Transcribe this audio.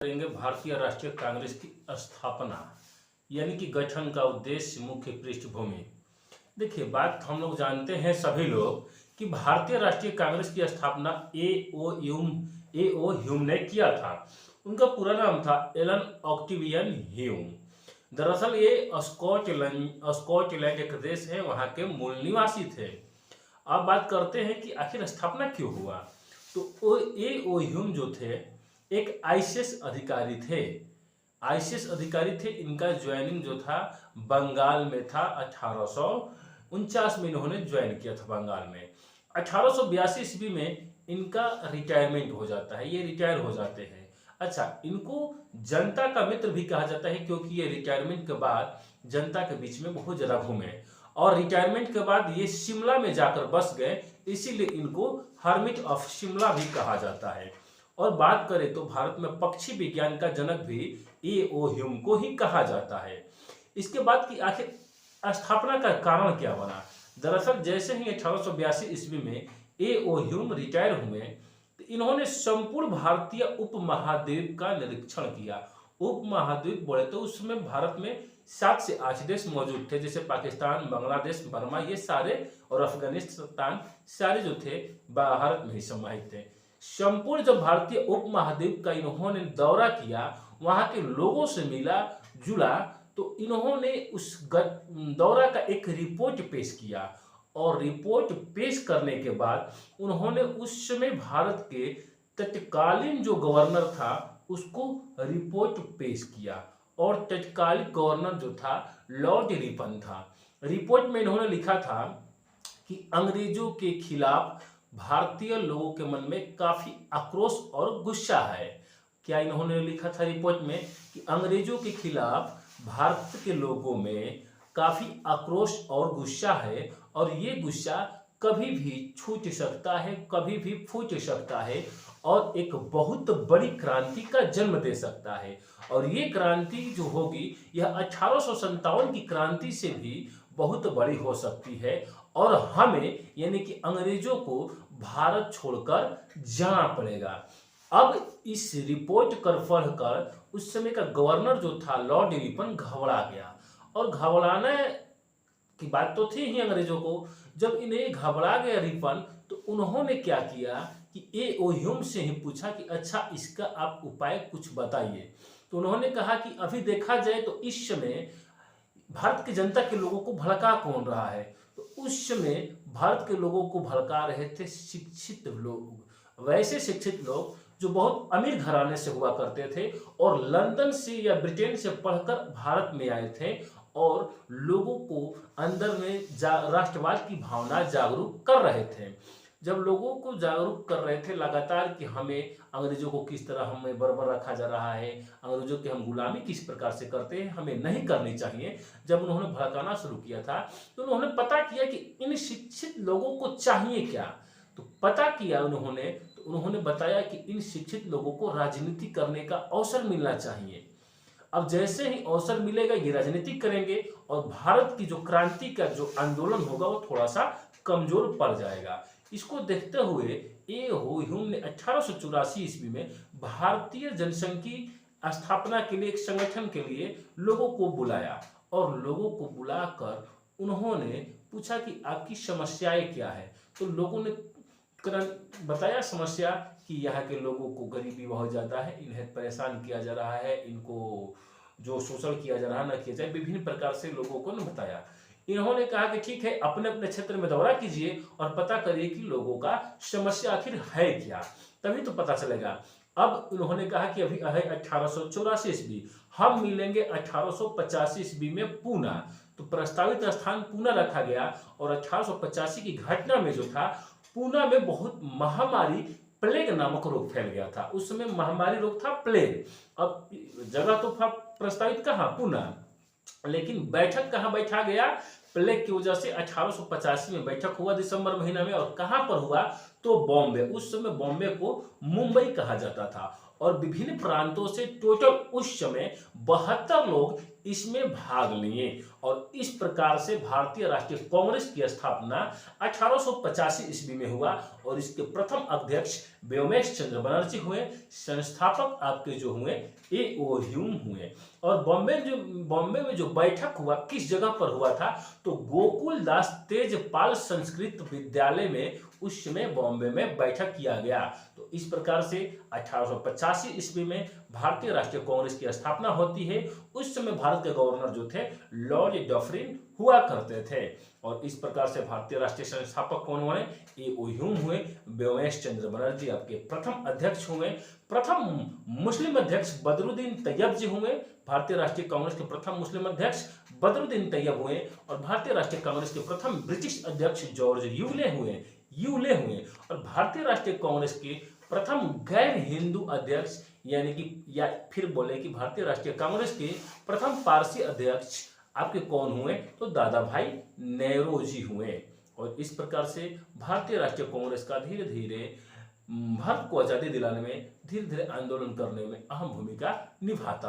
करेंगे भारतीय राष्ट्रीय कांग्रेस की स्थापना यानी कि गठन का उद्देश्य, मुख्य पृष्ठभूमि। देखिए, बात हम लोग जानते हैं सभी लोग कि भारतीय राष्ट्रीय कांग्रेस की स्थापना ए ओ ह्यूम ने किया था। उनका पूरा नाम था एलन ऑक्टिवियन ह्यूम। दरअसल ये स्कॉटलैंड एक देश है, वहाँ के मूल निवासी थे। अब बात करते हैं कि आखिर स्थापना क्यों हुआ। तो ए ओ ह्यूम जो थे एक आईसीएस अधिकारी थे। इनका ज्वाइनिंग जो था बंगाल में था। 1849 में इन्होंने ज्वाइन किया था बंगाल में। 1882 ईस्वी में इनका रिटायरमेंट हो जाता है, ये रिटायर हो जाते हैं। अच्छा, इनको जनता का मित्र भी कहा जाता है क्योंकि ये रिटायरमेंट के बाद जनता के बीच में बहुत ज्यादा घूमे और रिटायरमेंट के बाद ये शिमला में जाकर बस गए, इसीलिए इनको हर्मिट ऑफ शिमला भी कहा जाता है। और बात करें तो भारत में पक्षी विज्ञान का जनक भी ए ओ ह्यूम को ही कहा जाता है। इसके बाद की आखिर स्थापना का कारण क्या बना। दरअसल जैसे ही 1882 ईस्वी में ए ओ ह्यूम रिटायर हुए तो इन्होंने संपूर्ण भारतीय उपमहाद्वीप का निरीक्षण किया। उपमहाद्वीप बोले तो उसमें भारत में 7 से 8 देश मौजूद थे, जैसे पाकिस्तान, बांग्लादेश, बर्मा, ये सारे और अफगानिस्तान, सारे जो थे भारत में ही समाहित थे। संपूर्ण जब भारतीय उपमहाद्वीप का इन्होंने दौरा किया, वहां के लोगों से मिला जुला, तो इन्होंने उस दौरा का एक रिपोर्ट पेश किया और रिपोर्ट पेश करने के बाद उन्होंने उस समय भारत के तत्कालीन जो गवर्नर था उसको रिपोर्ट पेश किया और तत्कालीन गवर्नर जो था लॉर्ड रिपन था। रिपोर्ट में इन्होंने लिखा था कि अंग्रेजों के खिलाफ भारतीय लोगों के मन में काफी आक्रोश और गुस्सा है। क्या इन्होंने लिखा था रिपोर्ट में कि अंग्रेजों के खिलाफ भारत के लोगों में काफी आक्रोश और गुस्सा है और ये गुस्सा कभी भी छूट सकता है, कभी भी फूट सकता है और एक बहुत बड़ी क्रांति का जन्म दे सकता है। और ये क्रांति जो होगी यह 1857 की क्रांति से भी बहुत बड़ी हो सकती है और हमें यानी कि अंग्रेजों को भारत छोड़कर जाना पड़ेगा। अब इस रिपोर्ट कर पढ़कर उस समय का गवर्नर जो था लॉर्ड रिपन घबरा गया और घबराने की बात तो थी ही अंग्रेजों को। जब इन्हें घबरा गया रिपन तो उन्होंने क्या किया कि ए ओ ह्यूम से ही पूछा कि अच्छा इसका आप उपाय कुछ बताइए। तो उन्होंने कहा कि अभी देखा जाए तो इस समय भारत की जनता के लोगों को भड़का कौन रहा है। तो उस समय भारत के लोगों को भड़का रहे थे शिक्षित लोग, वैसे शिक्षित लोग जो बहुत अमीर घराने से हुआ करते थे और लंदन से या ब्रिटेन से पढ़कर भारत में आए थे और लोगों को अंदर में राष्ट्रवाद की भावना जागरूक कर रहे थे। जब लोगों को जागरूक कर रहे थे लगातार कि हमें अंग्रेजों को किस तरह हमें बर्बर रखा जा रहा है, अंग्रेजों की हम गुलामी किस प्रकार से करते हैं, हमें नहीं करनी चाहिए, जब उन्होंने भड़काना शुरू किया था तो उन्होंने पता किया कि इन शिक्षित लोगों को चाहिए क्या। तो पता किया उन्होंने, तो उन्होंने बताया कि इन शिक्षित लोगों को राजनीति करने का अवसर मिलना चाहिए। अब जैसे ही अवसर मिलेगा ये राजनीति करेंगे और भारत की जो क्रांति का जो आंदोलन होगा वो थोड़ा सा कमजोर पड़ जाएगा। इसको देखते हुए ए ओ ह्यूम ने 1884 ईस्वी में भारतीय जनसंघ की स्थापना के लिए एक संगठन के लिए लोगों को बुलाया और लोगों को बुलाकर उन्होंने पूछा कि आपकी समस्याएं क्या है। तो लोगों ने बताया समस्या कि यहाँ के लोगों को गरीबी बहुत ज़्यादा है, इन्हें परेशान किया जा रहा है, इनको जो शोषण किया जा रहा है न किया जाए, विभिन्न प्रकार से लोगों को न बताया। इन्होंने कहा कि ठीक है, अपने अपने क्षेत्र में दौरा कीजिए और पता करिए कि लोगों का समस्या आखिर है क्या, तभी तो पता चलेगा। अब उन्होंने कहा कि अभी है 1884 ईस्वी, हम मिलेंगे 1885 ईस्वी में पूना। तो प्रस्तावित स्थान पूना रखा गया और 1885 की घटना में जो था पूना में बहुत महामारी प्लेग नामक रोग फैल गया था। उस समय महामारी रोग था प्लेग। अब जगह तो था प्रस्तावित कहाँ, पूना, लेकिन बैठक कहाँ बैठा गया, प्लेग की वजह से 1885 में बैठक हुआ दिसंबर महीना में। और कहाँ पर हुआ तो बॉम्बे। उस समय बॉम्बे को मुंबई कहा जाता था और विभिन्न प्रांतों से टोटल उस समय 72 लोग इसमें भाग लिए और इस प्रकार से भारतीय राष्ट्रीय कांग्रेस की स्थापना 1885 ईस्वी में हुआ। और और इसके प्रथम अध्यक्ष व्योमेश चंद्र बनर्जी हुए। संस्थापक आपके जो हुए A.O. ह्यूम हुए। और बॉम्बे में जो बैठक हुआ किस जगह पर हुआ था, तो गोकुल दास तेजपाल संस्कृत विद्यालय में उस समय बॉम्बे में बैठक किया गया। तो इस प्रकार से 1885 ईस्वी में भारतीय राष्ट्रीय कांग्रेस की स्थापना होती है। उस समय भारत के गवर्नर जो थे लॉर्ड डफरिन हुआ करते थे। और इस प्रकार से भारतीय राष्ट्रीय संस्थापक कौन हुए? A.O. ह्यूम हुए। व्योमेश चंद्र बनर्जी आपके प्रथम अध्यक्ष हुए। प्रथम मुस्लिम अध्यक्ष बदरुद्दीन तैयब जी हुए। भारतीय राष्ट्रीय कांग्रेस के प्रथम मुस्लिम अध्यक्ष बदरुद्दीन तैयब हुए। और भारतीय राष्ट्रीय कांग्रेस के प्रथम ब्रिटिश अध्यक्ष जॉर्ज यूले हुए। और भारतीय राष्ट्रीय कांग्रेस के प्रथम गैर हिंदू अध्यक्ष यानी कि, या फिर बोले कि भारतीय राष्ट्रीय कांग्रेस के प्रथम पारसी अध्यक्ष आपके कौन हुए? तो दादा भाई नेरोजी हुए। और इस प्रकार से भारतीय राष्ट्रीय कांग्रेस का धीरे धीरे भारत को आजादी दिलाने में, धीरे धीरे आंदोलन करने में अहम भूमिका निभाता